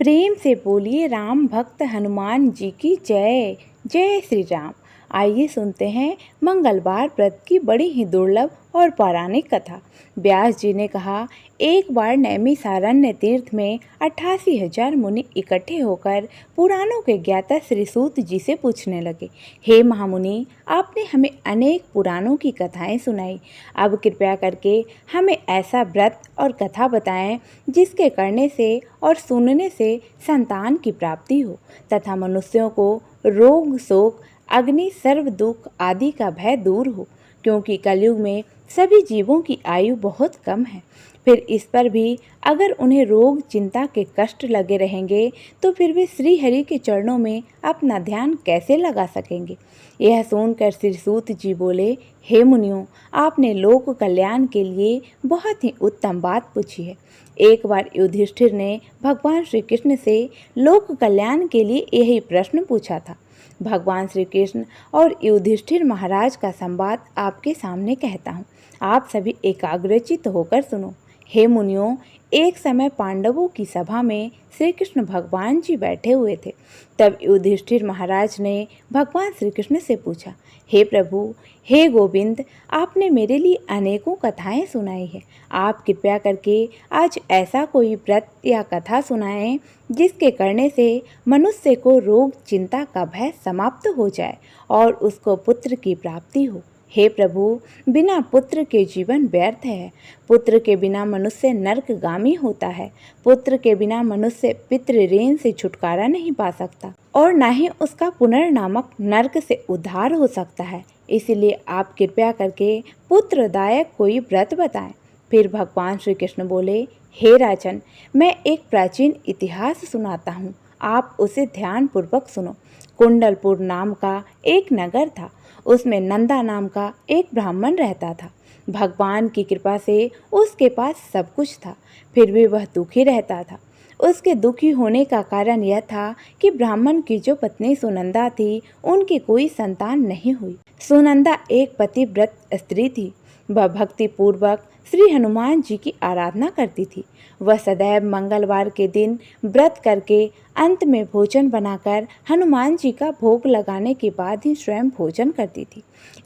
प्रेम से बोलिए राम भक्त हनुमान जी की जय। जय श्री राम। आइए सुनते हैं मंगलवार व्रत की बड़ी ही दुर्लभ और पौराणिक कथा। व्यास जी ने कहा, एक बार नैमिषारण्य तीर्थ में 88,000 मुनि इकट्ठे होकर पुराणों के ज्ञाता श्री सूत जी से पूछने लगे, हे महामुनि, आपने हमें अनेक पुराणों की कथाएं सुनाई। अब कृपया करके हमें ऐसा व्रत और कथा बताएं जिसके करने से और सुनने से संतान की प्राप्ति हो तथा मनुष्यों को रोग शोक अग्नि सर्व दुख आदि का भय दूर हो, क्योंकि कलयुग में सभी जीवों की आयु बहुत कम है। फिर इस पर भी अगर उन्हें रोग चिंता के कष्ट लगे रहेंगे तो फिर वे श्री हरि के चरणों में अपना ध्यान कैसे लगा सकेंगे। यह सुनकर श्री सूत जी बोले, हे मुनियों, आपने लोक कल्याण के लिए बहुत ही उत्तम बात पूछी है। एक बार युधिष्ठिर ने भगवान श्री कृष्ण से लोक कल्याण के लिए यही प्रश्न पूछा था। भगवान श्री कृष्ण और युधिष्ठिर महाराज का संवाद आपके सामने कहता हूँ, आप सभी एकाग्रचित्त होकर सुनो। हे मुनियों, एक समय पांडवों की सभा में श्री कृष्ण भगवान जी बैठे हुए थे। तब युधिष्ठिर महाराज ने भगवान श्री कृष्ण से पूछा, हे प्रभु, हे गोविंद, आपने मेरे लिए अनेकों कथाएं सुनाई है। आप कृपया करके आज ऐसा कोई व्रत या कथा सुनाएं जिसके करने से मनुष्य को रोग चिंता का भय समाप्त हो जाए और उसको पुत्र की प्राप्ति हो। हे प्रभु, बिना पुत्र के जीवन व्यर्थ है। पुत्र के बिना मनुष्य नरकगामी होता है। पुत्र के बिना मनुष्य पितृ ऋण से छुटकारा नहीं पा सकता और न ही उसका पुनर्नामक नरक से उद्धार हो सकता है। इसलिए आप कृपया करके पुत्रदायक कोई व्रत बताएं। फिर भगवान श्री कृष्ण बोले, हे राजन, मैं एक प्राचीन इतिहास सुनाता हूँ, आप उसे ध्यान पूर्वक सुनो। कुंडलपुर नाम का एक नगर था। उसमें नंदा नाम का एक ब्राह्मण रहता था। भगवान की कृपा से उसके पास सब कुछ था, फिर भी वह दुखी रहता था। उसके दुखी होने का कारण यह था कि ब्राह्मण की जो पत्नी सुनंदा थी, उनकी कोई संतान नहीं हुई। सुनंदा एक पतिव्रत स्त्री थी। वह भक्ति पूर्वक श्री हनुमान जी की आराधना करती थी। वह सदैव मंगलवार के दिन व्रत करके अंत में भोजन बनाकर हनुमान जी का भोग लगाने के बाद ही स्वयं भोजन करती थी।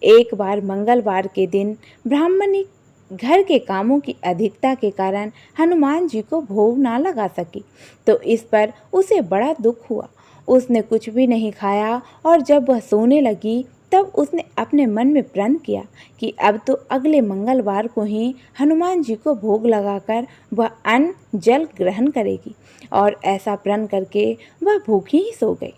एक बार मंगलवार के दिन ब्राह्मणी घर के कामों की अधिकता के कारण हनुमान जी को भोग ना लगा सकी, तो इस पर उसे बड़ा दुख हुआ। उसने कुछ भी नहीं खाया और जब वह सोने लगी तब उसने अपने मन में प्रण किया कि अब तो अगले मंगलवार को ही हनुमान जी को भोग लगाकर वह अन्न जल ग्रहण करेगी, और ऐसा प्रण करके वह भूखी ही सो गई।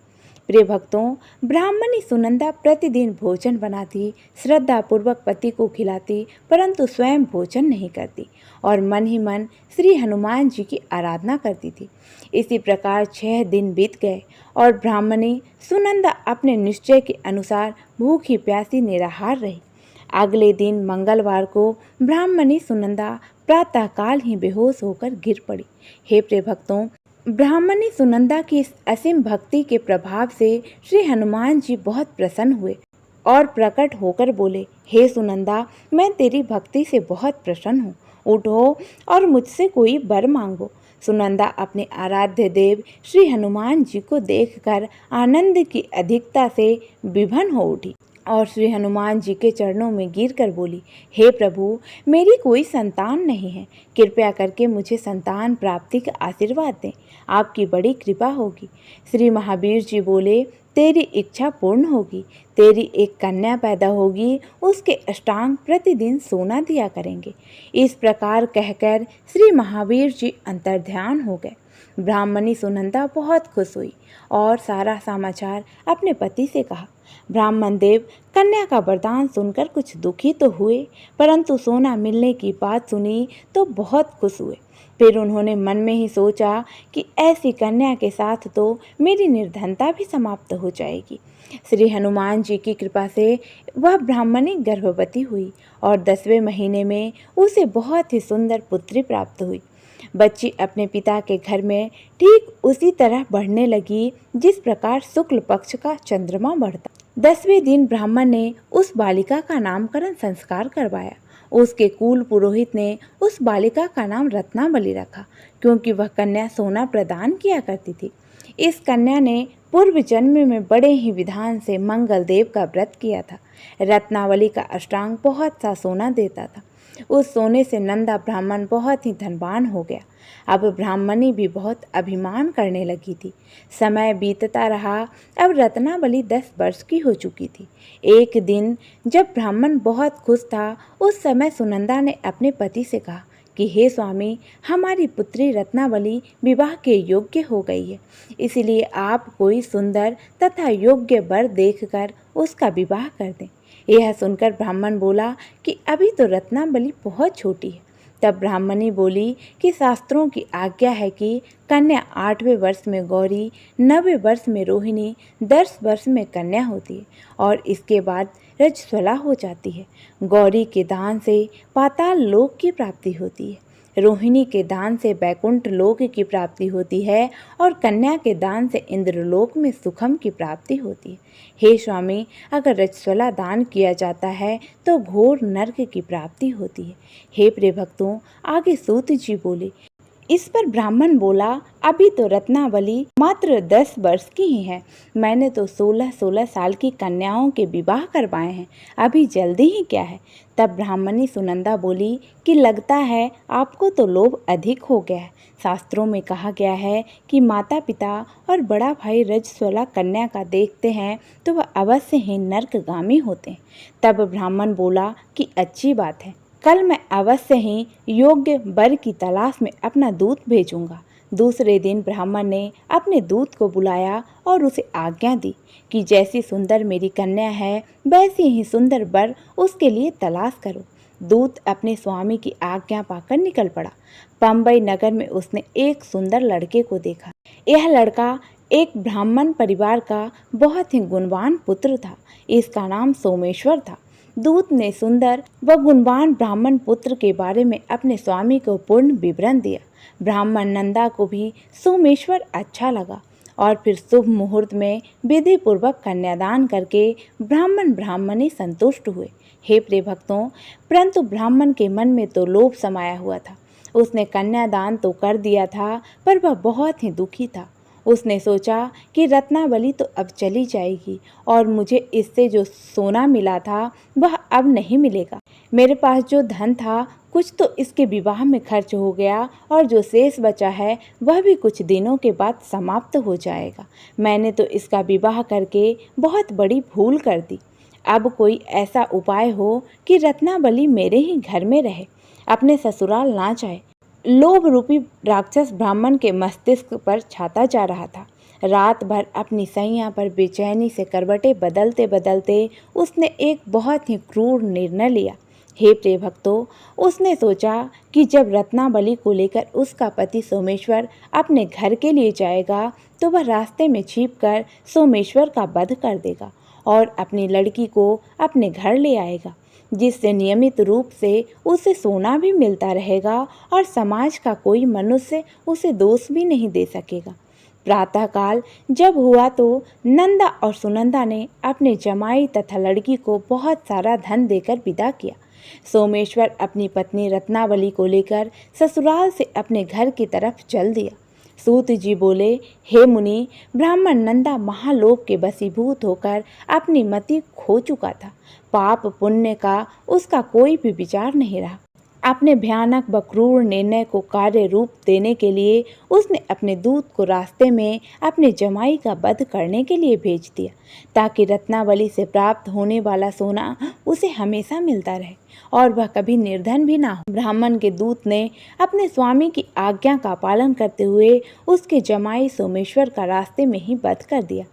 प्रिय भक्तों, ब्राह्मणी सुनंदा प्रतिदिन भोजन बनाती, श्रद्धापूर्वक पति को खिलाती, परंतु स्वयं भोजन नहीं करती और मन ही मन श्री हनुमान जी की आराधना करती थी। इसी प्रकार 6 दिन बीत गए और ब्राह्मणी सुनंदा अपने निश्चय के अनुसार भूखी प्यासी निराहार रही। अगले दिन मंगलवार को ब्राह्मणी सुनंदा प्रातःकाल ही बेहोश होकर गिर पड़ी। हे प्रिय भक्तों, ब्राह्मणी सुनंदा की इस असीम भक्ति के प्रभाव से श्री हनुमान जी बहुत प्रसन्न हुए और प्रकट होकर बोले, हे सुनंदा, मैं तेरी भक्ति से बहुत प्रसन्न हूँ। उठो और मुझसे कोई वर मांगो। सुनंदा अपने आराध्य देव श्री हनुमान जी को देखकर आनंद की अधिकता से विभन्न हो उठी और श्री हनुमान जी के चरणों में गिरकर बोली, हे प्रभु, मेरी कोई संतान नहीं है, कृपया करके मुझे संतान प्राप्ति का आशीर्वाद दें, आपकी बड़ी कृपा होगी। श्री महावीर जी बोले, तेरी इच्छा पूर्ण होगी। तेरी एक कन्या पैदा होगी, उसके अष्टांग प्रतिदिन सोना दिया करेंगे। इस प्रकार कहकर श्री महावीर जी अंतर्ध्यान हो गए। ब्राह्मणी सुनंदा बहुत खुश हुई और सारा समाचार अपने पति से कहा। ब्राह्मण देव कन्या का वरदान सुनकर कुछ दुखी तो हुए, परंतु सोना मिलने की बात सुनी तो बहुत खुश हुए। फिर उन्होंने मन में ही सोचा कि ऐसी कन्या के साथ तो मेरी निर्धनता भी समाप्त हो जाएगी। श्री हनुमान जी की कृपा से वह ब्राह्मणी गर्भवती हुई और 10वें महीने में उसे बहुत ही सुंदर पुत्री प्राप्त हुई। बच्ची अपने पिता के घर में ठीक उसी तरह बढ़ने लगी जिस प्रकार शुक्ल पक्ष का चंद्रमा बढ़ता। 10वें दिन ब्राह्मण ने उस बालिका का नामकरण संस्कार करवाया। उसके कुल पुरोहित ने उस बालिका का नाम रत्नावली रखा, क्योंकि वह कन्या सोना प्रदान किया करती थी। इस कन्या ने पूर्व जन्म में बड़े ही विधान से मंगल देव का व्रत किया था। रत्नावली का अष्टांग बहुत सा सोना देता था। उस सोने से नंदा ब्राह्मण बहुत ही धनवान हो गया। अब ब्राह्मणी भी बहुत अभिमान करने लगी थी। समय बीतता रहा। अब रत्नावली 10 वर्ष की हो चुकी थी। एक दिन जब ब्राह्मण बहुत खुश था, उस समय सुनंदा ने अपने पति से कहा कि हे स्वामी, हमारी पुत्री रत्नावली विवाह के योग्य हो गई है, इसलिए आप कोई सुंदर तथा योग्य वर देखकर उसका विवाह कर दें। यह सुनकर ब्राह्मण बोला कि अभी तो रत्नावली बहुत छोटी है। तब ब्राह्मणी बोली कि शास्त्रों की आज्ञा है कि कन्या 8वें वर्ष में गौरी, 9वें वर्ष में रोहिणी, 10 वर्ष में कन्या होती है और इसके बाद रजस्वला हो जाती है। गौरी के दान से पाताल लोक की प्राप्ति होती है, रोहिणी के दान से बैकुंठ लोक की प्राप्ति होती है और कन्या के दान से इंद्रलोक में सुखम की प्राप्ति होती है। हे स्वामी, अगर रजस्वला दान किया जाता है तो घोर नरक की प्राप्ति होती है। हे प्रिय भक्तों, आगे सूत जी बोले। इस पर ब्राह्मण बोला, अभी तो रत्नावली मात्र 10 वर्ष की ही है। मैंने तो 16-16 साल की कन्याओं के विवाह करवाए हैं, अभी जल्दी ही क्या है। तब ब्राह्मणी सुनंदा बोली कि लगता है आपको तो लोभ अधिक हो गया है। शास्त्रों में कहा गया है कि माता पिता और बड़ा भाई रजस्वला कन्या का देखते हैं तो वह अवश्य ही नरकगामी होते हैं। तब ब्राह्मण बोला कि अच्छी बात है, कल मैं अवश्य ही योग्य वर की तलाश में अपना दूत भेजूंगा। दूसरे दिन ब्राह्मण ने अपने दूत को बुलाया और उसे आज्ञा दी कि जैसी सुंदर मेरी कन्या है वैसी ही सुंदर वर उसके लिए तलाश करो। दूत अपने स्वामी की आज्ञा पाकर निकल पड़ा। बम्बई नगर में उसने एक सुंदर लड़के को देखा। यह लड़का एक ब्राह्मण परिवार का बहुत ही गुणवान पुत्र था। इसका नाम सोमेश्वर था। दूत ने सुंदर व गुणवान ब्राह्मण पुत्र के बारे में अपने स्वामी को पूर्ण विवरण दिया। ब्राह्मण नंदा को भी सोमेश्वर अच्छा लगा और फिर शुभ मुहूर्त में विधि पूर्वक कन्यादान करके ब्राह्मण ब्राह्मणी संतुष्ट हुए। हे प्रिय भक्तों, परंतु ब्राह्मण के मन में तो लोभ समाया हुआ था। उसने कन्यादान तो कर दिया था, पर वह बहुत ही दुखी था। उसने सोचा कि रत्नावली तो अब चली जाएगी और मुझे इससे जो सोना मिला था वह अब नहीं मिलेगा। मेरे पास जो धन था कुछ तो इसके विवाह में खर्च हो गया और जो शेष बचा है वह भी कुछ दिनों के बाद समाप्त हो जाएगा। मैंने तो इसका विवाह करके बहुत बड़ी भूल कर दी। अब कोई ऐसा उपाय हो कि रत्नावली मेरे ही घर में रहे, अपने ससुराल ना जाए। लोभ रूपी राक्षस ब्राह्मण के मस्तिष्क पर छाता जा रहा था। रात भर अपनी सैया पर बेचैनी से करवटें बदलते बदलते उसने एक बहुत ही क्रूर निर्णय लिया। हे प्रिय भक्तों, उसने सोचा कि जब रत्नावली को लेकर उसका पति सोमेश्वर अपने घर के लिए जाएगा तो वह रास्ते में छिपकर सोमेश्वर का वध कर देगा और अपनी लड़की को अपने घर ले आएगा, जिससे नियमित रूप से उसे सोना भी मिलता रहेगा और समाज का कोई मनुष्य उसे दोष भी नहीं दे सकेगा। प्रातःकाल जब हुआ तो नंदा और सुनंदा ने अपने जमाई तथा लड़की को बहुत सारा धन देकर विदा किया। सोमेश्वर अपनी पत्नी रत्नावली को लेकर ससुराल से अपने घर की तरफ चल दिया। सूत जी बोले, हे मुनि, ब्राह्मण नंदा महालोक के वशीभूत होकर अपनी मति खो चुका था। पाप पुण्य का उसका कोई भी विचार नहीं रहा। अपने भयानक व क्रूर निर्णय को कार्य रूप देने के लिए उसने अपने दूत को रास्ते में अपने जमाई का वध करने के लिए भेज दिया, ताकि रत्नावली से प्राप्त होने वाला सोना उसे हमेशा मिलता रहे और वह कभी निर्धन भी ना हो। ब्राह्मण के दूत ने अपने स्वामी की आज्ञा का पालन करते हुए उसके जमाई सोमेश्वर का रास्ते में ही वध कर दिया।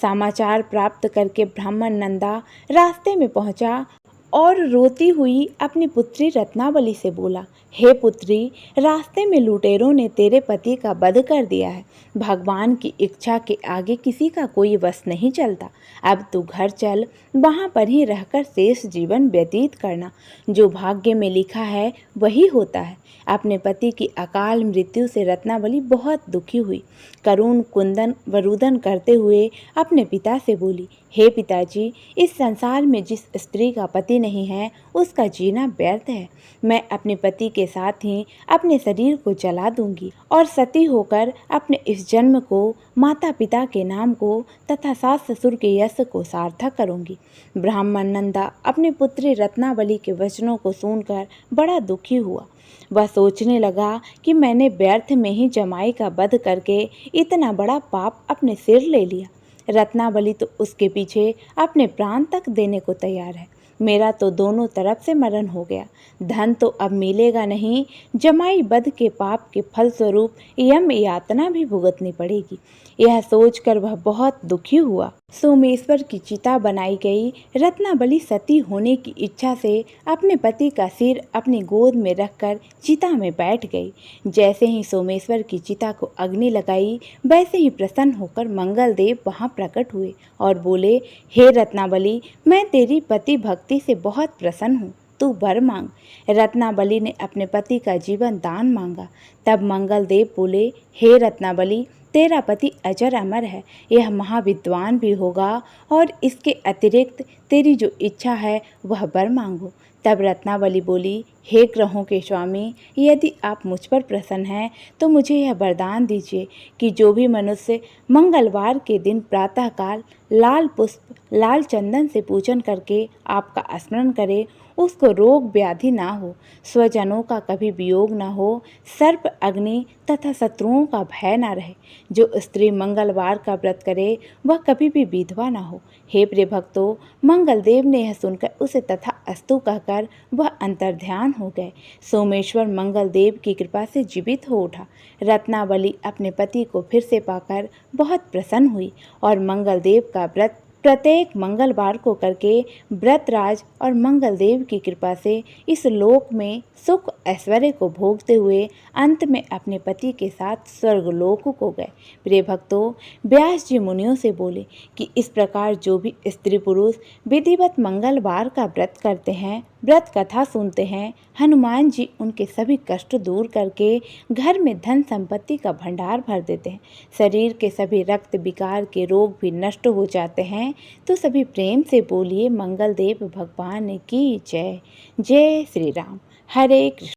समाचार प्राप्त करके ब्राह्मण नंदा रास्ते में पहुंचा और रोती हुई अपनी पुत्री रत्नावली से बोला, हे पुत्री, रास्ते में लुटेरों ने तेरे पति का वध कर दिया है। भगवान की इच्छा के आगे किसी का कोई वश नहीं चलता। अब तू घर चल, वहाँ पर ही रहकर शेष जीवन व्यतीत करना। जो भाग्य में लिखा है वही होता है। अपने पति की अकाल मृत्यु से रत्नावली बहुत दुखी हुई। करुण कुंदन वरुदन करते हुए अपने पिता से बोली, हे पिताजी, इस संसार में जिस स्त्री का पति नहीं है उसका जीना व्यर्थ है। मैं अपने पति के साथ ही अपने शरीर को जला दूंगी और सती होकर अपने इस जन्म को, माता पिता के नाम को तथा सास ससुर के यश को सार्थक करूंगी। ब्राह्मण नंदा अपनी पुत्री रत्नावली के वचनों को सुनकर बड़ा दुखी हुआ। वह सोचने लगा कि मैंने व्यर्थ में ही जमाई का वध करके इतना बड़ा पाप अपने सिर ले लिया। रत्नावली तो उसके पीछे अपने प्राण तक देने को तैयार है। मेरा तो दोनों तरफ से मरण हो गया। धन तो अब मिलेगा नहीं, जमाई वध के पाप के फलस्वरूप यम यातना भी भुगतनी पड़ेगी। यह सोचकर वह बहुत दुखी हुआ। सोमेश्वर की चिता बनाई गई। रत्नावली सती होने की इच्छा से अपने पति का सिर अपनी गोद में रखकर चिता में बैठ गई। जैसे ही सोमेश्वर की चिता को अग्नि लगाई, वैसे ही प्रसन्न होकर मंगलदेव वहां प्रकट हुए और बोले, हे रत्नावली, मैं तेरी पति भक्ति से बहुत प्रसन्न हूँ, तू वर मांग। रत्नावली ने अपने पति का जीवन दान मांगा। तब मंगलदेव बोले, हे रत्नावली, तेरा पति अजर अमर है, यह महाविद्वान भी होगा और इसके अतिरिक्त तेरी जो इच्छा है वह वर मांगो। तब रत्नावली बोली, हे ग्रहों के स्वामी, यदि आप मुझ पर प्रसन्न हैं तो मुझे यह वरदान दीजिए कि जो भी मनुष्य मंगलवार के दिन प्रातःकाल लाल पुष्प लाल चंदन से पूजन करके आपका स्मरण करे, उसको रोग व्याधि ना हो, स्वजनों का कभी वियोग ना हो, सर्प अग्नि तथा शत्रुओं का भय ना रहे। जो स्त्री मंगलवार का व्रत करे वह कभी भी विधवा ना हो। हे प्रिय भक्तों, मंगलदेव ने यह सुनकर उसे तथा अस्तु कहकर वह अंतर्ध्यान हो गए। सोमेश्वर मंगलदेव की कृपा से जीवित हो उठा। रत्नावली अपने पति को फिर से पाकर बहुत प्रसन्न हुई और मंगलदेव का व्रत प्रत्येक मंगलवार को करके व्रतराज और मंगलदेव की कृपा से इस लोक में सुख ऐश्वर्य को भोगते हुए अंत में अपने पति के साथ स्वर्गलोक को गए। प्रिय भक्तों, व्यास जी मुनियों से बोले कि इस प्रकार जो भी स्त्री पुरुष विधिवत मंगलवार का व्रत करते हैं, व्रत कथा सुनते हैं, हनुमान जी उनके सभी कष्ट दूर करके घर में धन संपत्ति का भंडार भर देते हैं। शरीर के सभी रक्त विकार के रोग भी नष्ट हो जाते हैं। तो सभी प्रेम से बोलिए, मंगलदेव भगवान की जय। जय श्री राम। हरे कृष्ण।